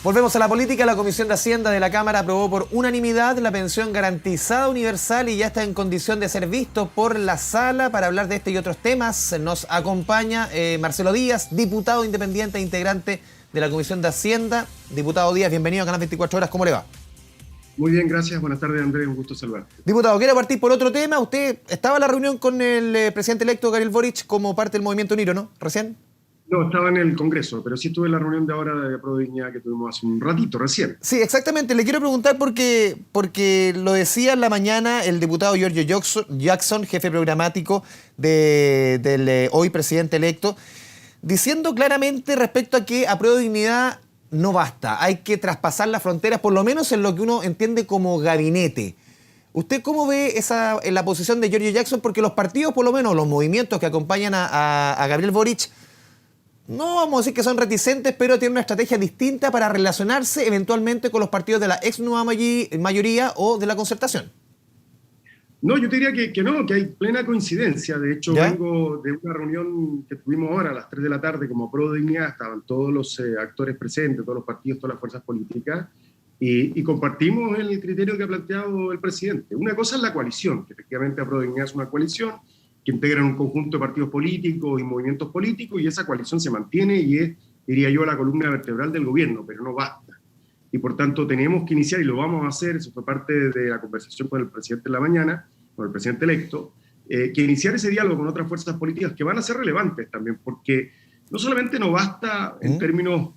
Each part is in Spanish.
Volvemos a la política. La Comisión de Hacienda de la Cámara aprobó por unanimidad la pensión garantizada universal y ya está en condición de ser visto por la sala. Para hablar de este y otros temas nos acompaña Marcelo Díaz, diputado independiente e integrante de la Comisión de Hacienda. Diputado Díaz, bienvenido a Canal 24 Horas. ¿Cómo le va? Muy bien, gracias. Buenas tardes, Andrés. Un gusto saludarte. Diputado, quiero partir por otro tema. Usted estaba en la reunión con el presidente electo Gabriel Boric como parte del Movimiento Uniro, ¿no? ¿Recién? No, estaba en el Congreso, pero sí estuve en la reunión de ahora de Prodignidad que tuvimos hace un ratito, recién. Sí, exactamente. Le quiero preguntar porque lo decía en la mañana el diputado Giorgio Jackson, jefe programático del hoy presidente electo, diciendo claramente respecto a que a Prodignidad no basta, hay que traspasar las fronteras, por lo menos en lo que uno entiende como gabinete. ¿Usted cómo ve en la posición de Giorgio Jackson? Porque los partidos, por lo menos los movimientos que acompañan a Gabriel Boric, no vamos a decir que son reticentes, pero tienen una estrategia distinta para relacionarse eventualmente con los partidos de la ex nueva mayoría o de la concertación. No, yo te diría que no, que hay plena coincidencia. De hecho, ¿Ya? vengo de una reunión que tuvimos ahora a las 3 de la tarde como Prodignidad, estaban todos los actores presentes, todos los partidos, todas las fuerzas políticas, y compartimos el criterio que ha planteado el presidente. Una cosa es la coalición, que efectivamente Prodignidad es una coalición que integran un conjunto de partidos políticos y movimientos políticos, y esa coalición se mantiene y es, diría yo, la columna vertebral del gobierno, pero no basta. Y por tanto tenemos que iniciar, y lo vamos a hacer, eso fue parte de la conversación con el presidente en la mañana, con el presidente electo, que iniciar ese diálogo con otras fuerzas políticas que van a ser relevantes también, porque no solamente no basta en términos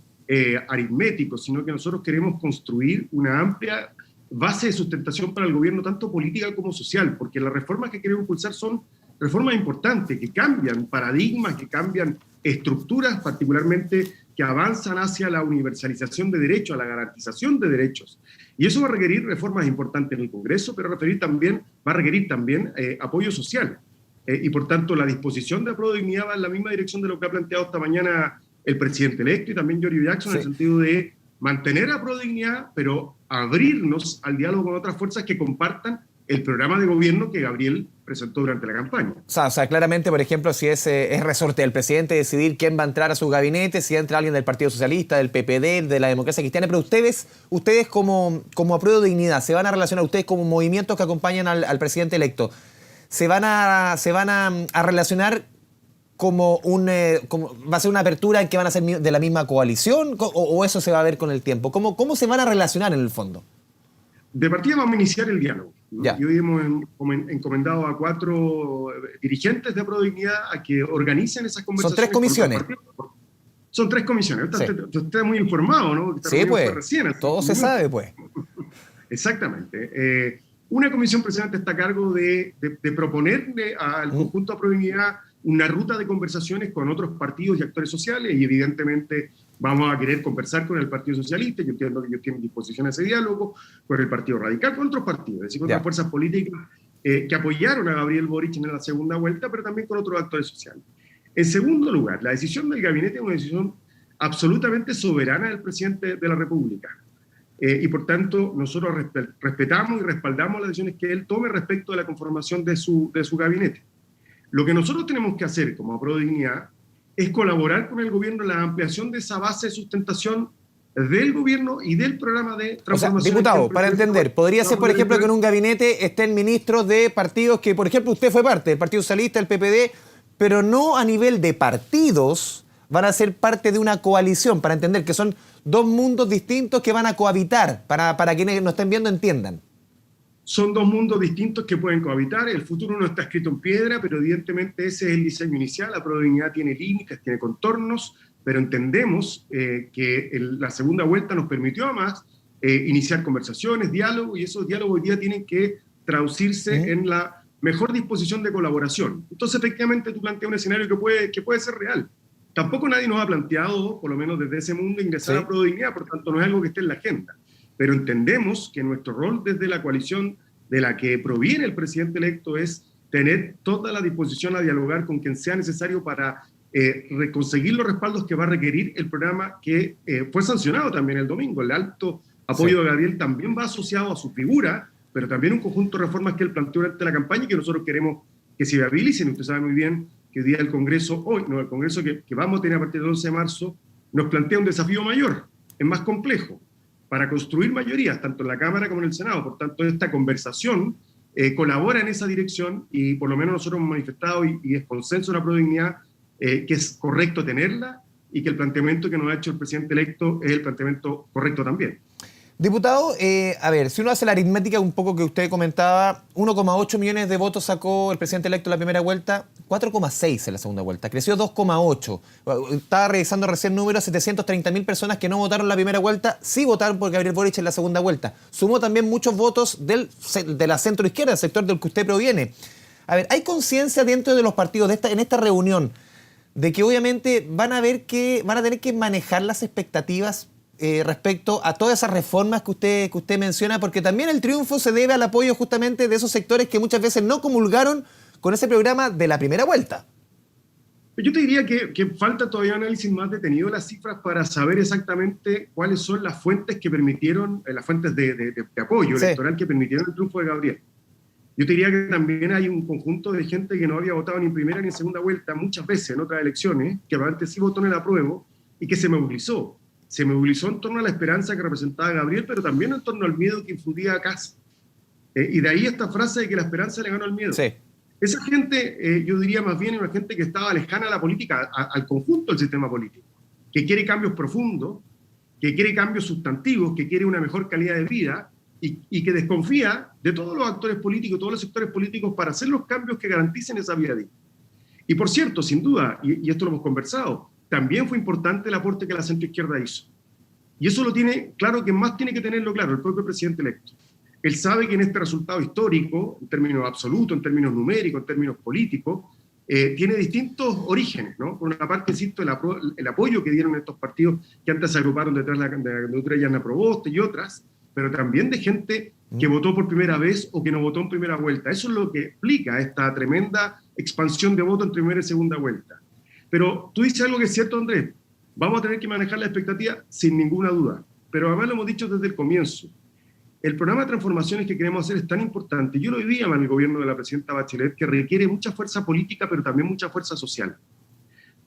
aritméticos, sino que nosotros queremos construir una amplia base de sustentación para el gobierno, tanto política como social, porque las reformas que queremos impulsar son reformas importantes, que cambian paradigmas, que cambian estructuras, particularmente que avanzan hacia la universalización de derechos, a la garantización de derechos. Y eso va a requerir reformas importantes en el Congreso, pero va a requerir también apoyo social. Y por tanto, la disposición de Prodignidad va en la misma dirección de lo que ha planteado esta mañana el presidente electo y también Giorgio Jackson, sí, en el sentido de mantener a Prodignidad, pero abrirnos al diálogo con otras fuerzas que compartan el programa de gobierno que Gabriel presentó durante la campaña. O sea, claramente, por ejemplo, si es resorte del presidente decidir quién va a entrar a su gabinete, si entra alguien del Partido Socialista, del PPD, de la Democracia Cristiana, pero ustedes como a Prodignidad, se van a relacionar, ustedes como movimientos que acompañan al presidente electo, se van a relacionar como va a ser una apertura en que van a ser de la misma coalición, o eso se va a ver con el tiempo. ¿Cómo se van a relacionar en el fondo? De partida vamos a iniciar el diálogo, ¿no? Ya. Y hoy hemos encomendado a 4 dirigentes de Prodignidad a que organicen esas conversaciones. Son 3 comisiones. Son 3 comisiones. Sí. Usted está muy informado, ¿no? Sí, pues, todo se sabe, pues. Exactamente. Una comisión precisamente está a cargo de proponerle al conjunto de Prodignidad una ruta de conversaciones con otros partidos y actores sociales, y evidentemente vamos a querer conversar con el Partido Socialista, yo entiendo que ellos tienen disposición a ese diálogo, con el Partido Radical, con otros partidos, es decir, con otras fuerzas políticas que apoyaron a Gabriel Boric en la segunda vuelta, pero también con otros actores sociales. En segundo lugar, la decisión del gabinete es una decisión absolutamente soberana del presidente de la República. Y por tanto, nosotros respetamos y respaldamos las decisiones que él tome respecto de la conformación de su gabinete. Lo que nosotros tenemos que hacer como Prodignidad es colaborar con el gobierno en la ampliación de esa base de sustentación del gobierno y del programa de transformación. O sea, diputado, para entender, podría ser, por ejemplo, que en un gabinete estén ministros de partidos que, por ejemplo, usted fue parte del Partido Socialista, el PPD, pero no a nivel de partidos, van a ser parte de una coalición, para entender que son 2 mundos distintos que van a cohabitar, para quienes nos estén viendo entiendan. Son 2 mundos distintos que pueden cohabitar. El futuro no está escrito en piedra, pero evidentemente ese es el diseño inicial. La Prodignidad tiene límites, tiene contornos, pero entendemos que la segunda vuelta nos permitió además iniciar conversaciones, diálogos, y esos diálogos hoy día tienen que traducirse en la mejor disposición de colaboración. Entonces, efectivamente, tú planteas un escenario que puede ser real. Tampoco nadie nos ha planteado, por lo menos desde ese mundo, ingresar a Prodignidad, por tanto no es algo que esté en la agenda. Pero entendemos que nuestro rol desde la coalición de la que proviene el presidente electo es tener toda la disposición a dialogar con quien sea necesario para conseguir los respaldos que va a requerir el programa que fue sancionado también el domingo. El alto apoyo de Gabriel también va asociado a su figura, pero también un conjunto de reformas que él planteó durante la campaña y que nosotros queremos que se viabilicen. Usted sabe muy bien que hoy día el Congreso que vamos a tener a partir del 11 de marzo, nos plantea un desafío mayor, es más complejo para construir mayorías, tanto en la Cámara como en el Senado. Por tanto, esta conversación colabora en esa dirección y por lo menos nosotros hemos manifestado y es consenso en la Prodignidad que es correcto tenerla y que el planteamiento que nos ha hecho el presidente electo es el planteamiento correcto también. Diputado, a ver, si uno hace la aritmética un poco que usted comentaba, 1,8 millones de votos sacó el presidente electo en la primera vuelta, 4,6 en la segunda vuelta, creció 2,8. Estaba revisando recién números, 730.000 personas que no votaron en la primera vuelta, sí votaron por Gabriel Boric en la segunda vuelta. Sumó también muchos votos de la centroizquierda, el sector del que usted proviene. A ver, ¿hay conciencia dentro de los partidos en esta reunión de que obviamente van a tener que manejar las expectativas respecto a todas esas reformas que usted menciona, porque también el triunfo se debe al apoyo justamente de esos sectores que muchas veces no comulgaron con ese programa de la primera vuelta? Yo te diría que falta todavía análisis más detenido de las cifras para saber exactamente cuáles son las fuentes que permitieron, las fuentes de apoyo electoral que permitieron el triunfo de Gabriel. Yo te diría que también hay un conjunto de gente que no había votado ni en primera ni en segunda vuelta muchas veces en otras elecciones, que antes sí votó en el apruebo y que se movilizó. Se movilizó en torno a la esperanza que representaba Gabriel, pero también en torno al miedo que infundía a Kast. Y de ahí esta frase de que la esperanza le ganó al miedo. Sí. Esa gente, yo diría más bien, una gente que estaba lejana a la política, al conjunto del sistema político, que quiere cambios profundos, que quiere cambios sustantivos, que quiere una mejor calidad de vida y que desconfía de todos los actores políticos, todos los sectores políticos para hacer los cambios que garanticen esa vida digna. Y por cierto, sin duda, y esto lo hemos conversado, también fue importante el aporte que la centroizquierda hizo. Y eso lo tiene claro, que más tiene que tenerlo claro el propio presidente electo. Él sabe que en este resultado histórico, en términos absolutos, en términos numéricos, en términos políticos, tiene distintos orígenes, ¿no? Por una parte, insisto, el apoyo que dieron estos partidos que antes se agruparon detrás de la candidatura de Yana Proboste y otras, pero también de gente que votó por primera vez o que no votó en primera vuelta. Eso es lo que explica esta tremenda expansión de voto en primera y segunda vuelta. Pero tú dices algo que es cierto, Andrés. Vamos a tener que manejar la expectativa sin ninguna duda. Pero además lo hemos dicho desde el comienzo. El programa de transformaciones que queremos hacer es tan importante. Yo lo vivía en el gobierno de la presidenta Bachelet, que requiere mucha fuerza política, pero también mucha fuerza social.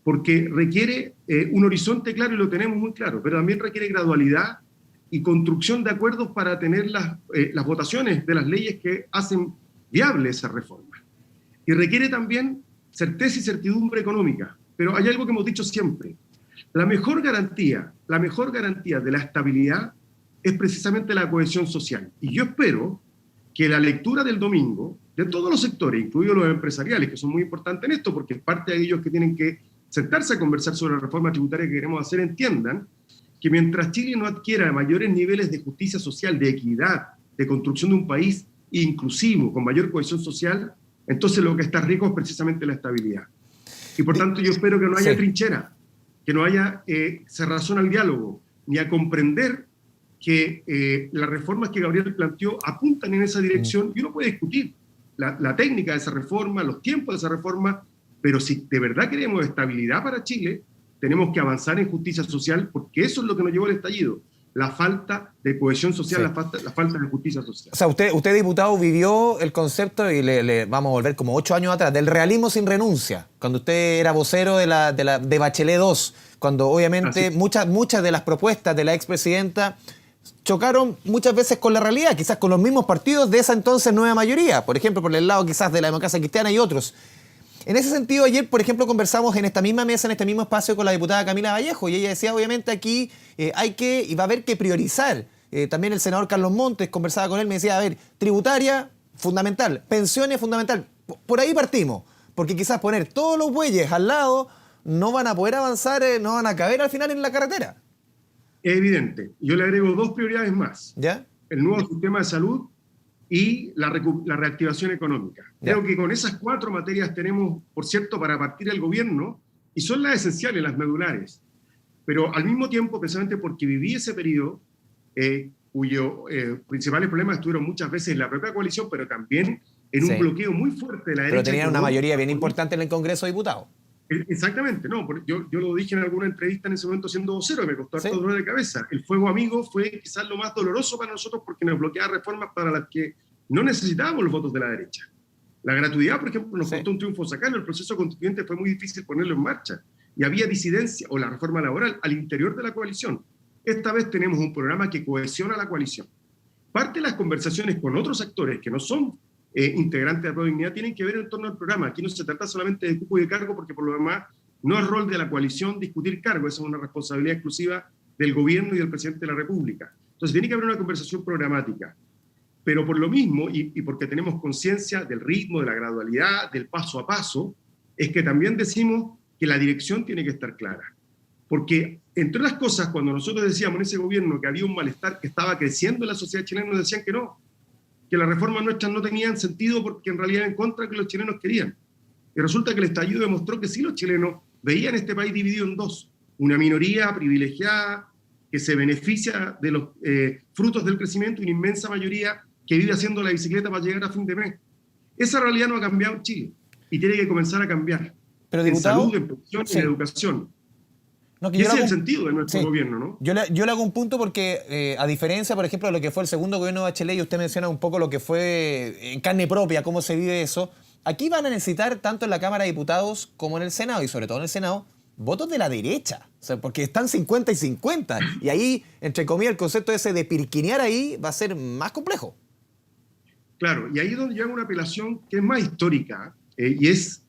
Porque requiere un horizonte claro, y lo tenemos muy claro, pero también requiere gradualidad y construcción de acuerdos para tener las votaciones de las leyes que hacen viable esa reforma. Y requiere también certeza y certidumbre económica. Pero hay algo que hemos dicho siempre. La mejor garantía de la estabilidad es precisamente la cohesión social. Y yo espero que la lectura del domingo, de todos los sectores, incluidos los empresariales, que son muy importantes en esto, porque es parte de ellos que tienen que sentarse a conversar sobre la reforma tributaria que queremos hacer, entiendan que mientras Chile no adquiera mayores niveles de justicia social, de equidad, de construcción de un país inclusivo, con mayor cohesión social, entonces lo que está rico es precisamente la estabilidad. Y por tanto yo espero que no haya trinchera, que no haya cerrazón al diálogo, ni a comprender que las reformas que Gabriel planteó apuntan en esa dirección, y uno puede discutir la técnica de esa reforma, los tiempos de esa reforma, pero si de verdad queremos estabilidad para Chile, tenemos que avanzar en justicia social, porque eso es lo que nos llevó al estallido. La falta de cohesión social, la falta de justicia social. O sea, usted, diputado, vivió el concepto, y le vamos a volver como 8 años atrás, del realismo sin renuncia, cuando usted era vocero de Bachelet II, cuando obviamente muchas de las propuestas de la expresidenta chocaron muchas veces con la realidad, quizás con los mismos partidos de esa entonces nueva mayoría, por ejemplo, por el lado quizás de la democracia cristiana y otros. En ese sentido, ayer, por ejemplo, conversamos en esta misma mesa, en este mismo espacio, con la diputada Camila Vallejo, y ella decía, obviamente, aquí va a haber que priorizar. También el senador Carlos Montes, conversaba con él, me decía, a ver, tributaria, fundamental, pensiones, fundamental. Por ahí partimos, porque quizás poner todos los bueyes al lado no van a poder avanzar, no van a caber al final en la carretera. Es evidente. Yo le agrego 2 prioridades más. ¿Ya? El nuevo sistema de salud y la reactivación económica. Creo que con esas 4 materias tenemos, por cierto, para partir el gobierno, y son las esenciales, las medulares. Pero al mismo tiempo, precisamente porque viví ese periodo, cuyos principales problemas estuvieron muchas veces en la propia coalición, pero también en un bloqueo muy fuerte de la derecha. Pero tenían una mayoría bien importante en el Congreso de Diputados. Exactamente, no, yo lo dije en alguna entrevista en ese momento siendo vocero, me costó harto dolor de cabeza. El fuego amigo fue quizás lo más doloroso para nosotros porque nos bloqueaba reformas para las que no necesitábamos los votos de la derecha. La gratuidad, por ejemplo, nos costó un triunfo sacarlo, el proceso constituyente fue muy difícil ponerlo en marcha y había disidencia, o la reforma laboral, al interior de la coalición. esta vez tenemos un programa que cohesiona la coalición. Parte de las conversaciones con otros actores que no son integrantes de Prodignidad tienen que ver en torno al programa. Aquí no se trata solamente de cupo y de cargo, porque por lo demás no es rol de la coalición discutir cargo, esa es una responsabilidad exclusiva del gobierno y del presidente de la República. Entonces tiene que haber una conversación programática. Pero por lo mismo, y porque tenemos conciencia del ritmo, de la gradualidad, del paso a paso, es que también decimos que la dirección tiene que estar clara. Porque, entre otras cosas, cuando nosotros decíamos en ese gobierno que había un malestar que estaba creciendo en la sociedad chilena, nos decían que no, que las reformas nuestras no tenían sentido porque en realidad eran en contra de lo que los chilenos querían. Y resulta que el estallido demostró que sí, los chilenos veían este país dividido en dos. Una minoría privilegiada que se beneficia de los frutos del crecimiento y una inmensa mayoría que vive haciendo la bicicleta para llegar a fin de mes. Esa realidad no ha cambiado en Chile y tiene que comenzar a cambiar. Pero, diputado, en salud, en pensión y en educación. No, y ese es el sentido de nuestro gobierno, ¿no? Yo le hago un punto porque, a diferencia, por ejemplo, de lo que fue el segundo gobierno de Bachelet, y usted menciona un poco lo que fue en carne propia, cómo se vive eso, aquí van a necesitar, tanto en la Cámara de Diputados como en el Senado, y sobre todo en el Senado, votos de la derecha. O sea, porque están 50 y 50. Y ahí, entre comillas, el concepto ese de pirquinear ahí va a ser más complejo. Claro, y ahí es donde llega una apelación que es más histórica, y es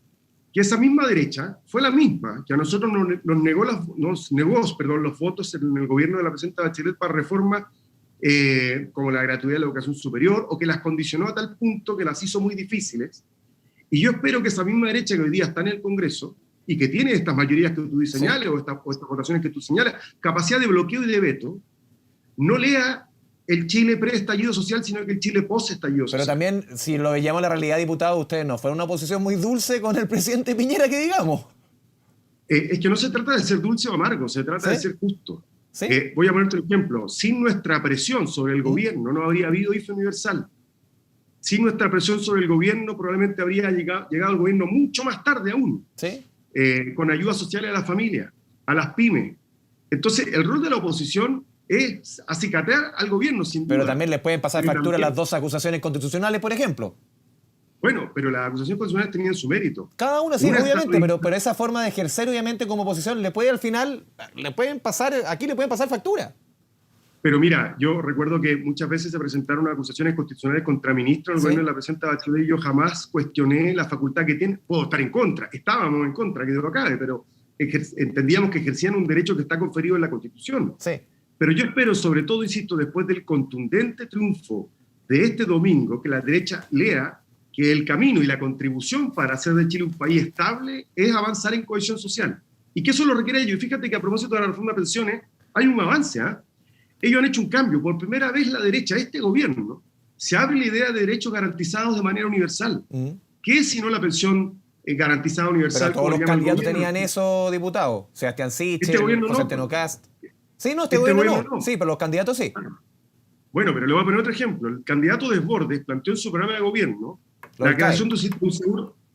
que esa misma derecha fue la misma que a nosotros nos negó los votos en el gobierno de la presidenta Bachelet para reformas como la gratuidad de la educación superior, o que las condicionó a tal punto que las hizo muy difíciles. Y yo espero que esa misma derecha que hoy día está en el Congreso y que tiene estas mayorías que tú señales, o estas votaciones que tú señalas, capacidad de bloqueo y de veto, no lea el Chile pre-estallido social, sino que el Chile post-estallido social. Pero también, si lo veíamos la realidad, diputado, ustedes no fueron una posición muy dulce con el presidente Piñera, que digamos. Es que no se trata de ser dulce o amargo, se trata de ser justo. ¿Sí? Voy a ponerte un ejemplo. Sin nuestra presión sobre el gobierno no habría habido IFE universal. Sin nuestra presión sobre el gobierno probablemente habría llegado el gobierno mucho más tarde aún. ¿Sí? Con ayudas sociales a las familias, a las pymes. Entonces, el rol de la oposición es acicatear al gobierno, sin duda. Pero también les pueden pasar factura las dos acusaciones constitucionales, por ejemplo. Bueno, pero las acusaciones constitucionales tenían su mérito. Cada una, sí, obviamente, pero esa forma de ejercer, obviamente, como oposición, le puede al final, aquí le pueden pasar factura. Pero mira, yo recuerdo que muchas veces se presentaron acusaciones constitucionales contra ministros del gobierno de la presidenta Bachelet, y yo jamás cuestioné la facultad que tienen. Puedo estar en contra, estábamos en contra, que de lo acabe, pero entendíamos que ejercían un derecho que está conferido en la Constitución. Sí. Pero yo espero, sobre todo, insisto, después del contundente triunfo de este domingo, que la derecha lea que el camino y la contribución para hacer de Chile un país estable es avanzar en cohesión social. Y que eso lo requiere ellos. Y fíjate que a propósito de la reforma de pensiones, hay un avance, ¿eh? Ellos han hecho un cambio. Por primera vez la derecha, este gobierno, se abre la idea de derechos garantizados de manera universal. ¿Qué es si no la pensión garantizada universal? Pero todos los candidatos tenían eso, diputado. Sebastián Sichel, José Antonio Cast. Sí, no, este gobierno no. Sí, pero los candidatos sí. Bueno, pero le voy a poner otro ejemplo. El candidato Desbordes planteó en su programa de gobierno la creación de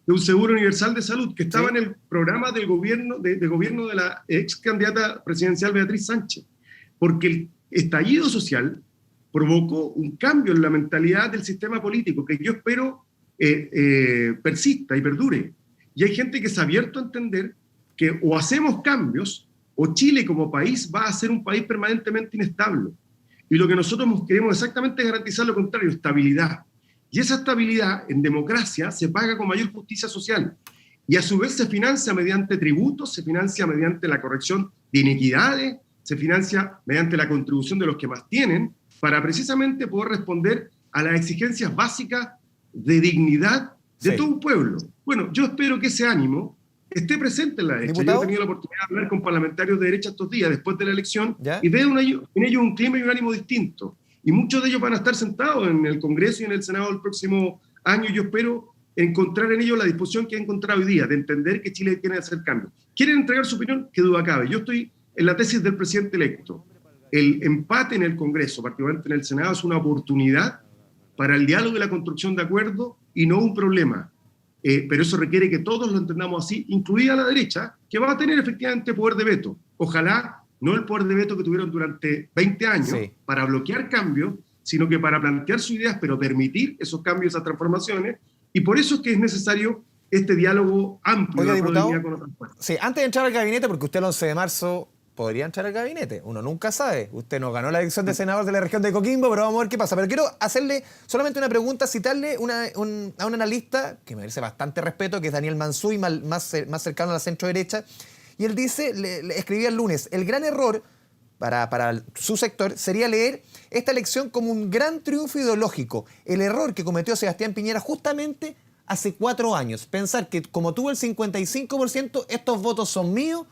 un seguro universal de salud, que estaba en el programa del gobierno de la ex candidata presidencial Beatriz Sánchez. Porque el estallido social provocó un cambio en la mentalidad del sistema político que yo espero persista y perdure. Y hay gente que se ha abierto a entender que o hacemos cambios o Chile como país va a ser un país permanentemente inestable. Y lo que nosotros queremos exactamente es garantizar lo contrario, estabilidad. Y esa estabilidad en democracia se paga con mayor justicia social. Y a su vez se financia mediante tributos, se financia mediante la corrección de inequidades, se financia mediante la contribución de los que más tienen, para precisamente poder responder a las exigencias básicas de dignidad de todo un pueblo. Bueno, yo espero que ese ánimo esté presente en la derecha. Yo he tenido la oportunidad de hablar con parlamentarios de derecha estos días, después de la elección, y veo en ellos un clima y un ánimo distinto. Y muchos de ellos van a estar sentados en el Congreso y en el Senado el próximo año. Yo espero encontrar en ellos la disposición que he encontrado hoy día, de entender que Chile tiene que hacer cambios. ¿Quieren entregar su opinión? Qué duda cabe. Yo estoy en la tesis del presidente electo. El empate en el Congreso, particularmente en el Senado, es una oportunidad para el diálogo y la construcción de acuerdos y no un problema. Pero eso requiere que todos lo entendamos así, incluida la derecha, que va a tener efectivamente poder de veto. Ojalá no el poder de veto que tuvieron durante 20 años para bloquear cambios, sino que para plantear sus ideas, pero permitir esos cambios, esas transformaciones. Y por eso es que es necesario este diálogo amplio. Oiga, diputado, con otras partes. Sí, antes de entrar al gabinete, porque usted el 11 de marzo podría entrar al gabinete. Uno nunca sabe. Usted no ganó la elección de senador de la región de Coquimbo, pero vamos a ver qué pasa. Pero quiero hacerle solamente una pregunta, citarle a un analista que merece bastante respeto, que es Daniel Mansuy, más cercano a la centro-derecha. Y él dice, le escribía el lunes, el gran error para su sector sería leer esta elección como un gran triunfo ideológico. El error que cometió Sebastián Piñera justamente hace 4 años. Pensar que como tuvo el 55%, estos votos son míos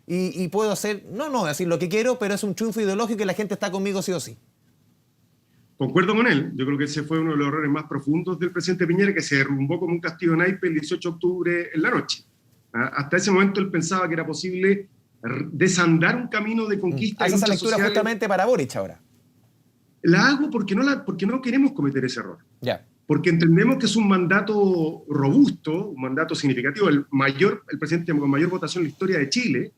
y puedo hacer, no decir lo que quiero, pero es un triunfo ideológico y la gente está conmigo sí o sí. Concuerdo con él. Yo creo que ese fue uno de los errores más profundos del presidente Piñera, que se derrumbó como un castillo naipe el 18 de octubre en la noche. Hasta ese momento él pensaba que era posible desandar un camino de conquista. Esa es la lectura social, justamente para Boric ahora. La hago porque no queremos cometer ese error. Ya. Porque entendemos que es un mandato robusto, un mandato significativo, el presidente con mayor votación en la historia de Chile,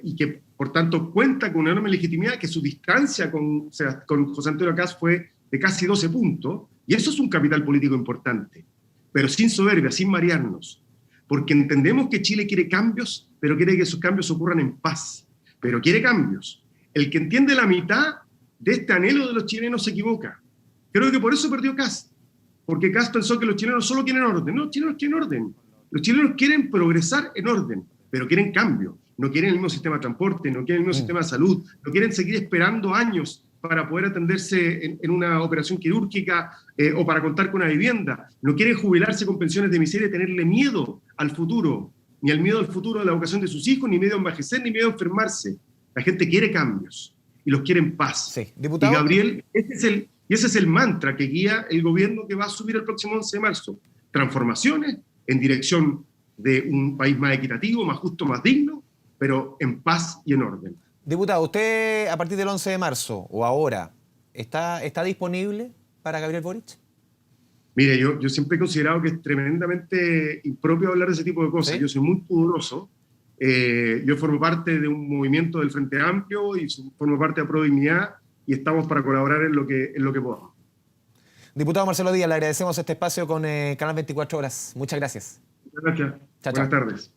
y que por tanto cuenta con una enorme legitimidad, que su distancia con José Antonio Kast fue de casi 12 puntos, y eso es un capital político importante, pero sin soberbia, sin marearnos, porque entendemos que Chile quiere cambios, pero quiere que esos cambios ocurran en paz, pero quiere cambios. El que entiende la mitad de este anhelo de los chilenos se equivoca. Creo que por eso perdió Kast, porque Kast pensó que los chilenos solo quieren orden. No, los chilenos quieren orden. Los chilenos quieren progresar en orden, pero quieren cambio. No quieren el mismo sistema de transporte, no quieren el mismo sistema de salud, no quieren seguir esperando años para poder atenderse en una operación quirúrgica o para contar con una vivienda. No quieren jubilarse con pensiones de miseria y tenerle miedo al futuro, ni al miedo al futuro de la educación de sus hijos, ni miedo a envejecer, ni miedo a enfermarse. La gente quiere cambios y los quiere en paz. Sí. Diputado. Y Gabriel, ese es el mantra que guía el gobierno que va a asumir el próximo 11 de marzo. Transformaciones en dirección de un país más equitativo, más justo, más digno, pero en paz y en orden. Diputado, ¿usted a partir del 11 de marzo o ahora está disponible para Gabriel Boric? Mire, yo siempre he considerado que es tremendamente impropio hablar de ese tipo de cosas. ¿Sí? Yo soy muy pudoroso. Yo formo parte de un movimiento del Frente Amplio y formo parte de Prodignidad y estamos para colaborar en lo que podamos. Diputado Marcelo Díaz, le agradecemos este espacio con Canal 24 Horas. Muchas gracias. Muchas gracias. Chao, Buenas chao. tardes.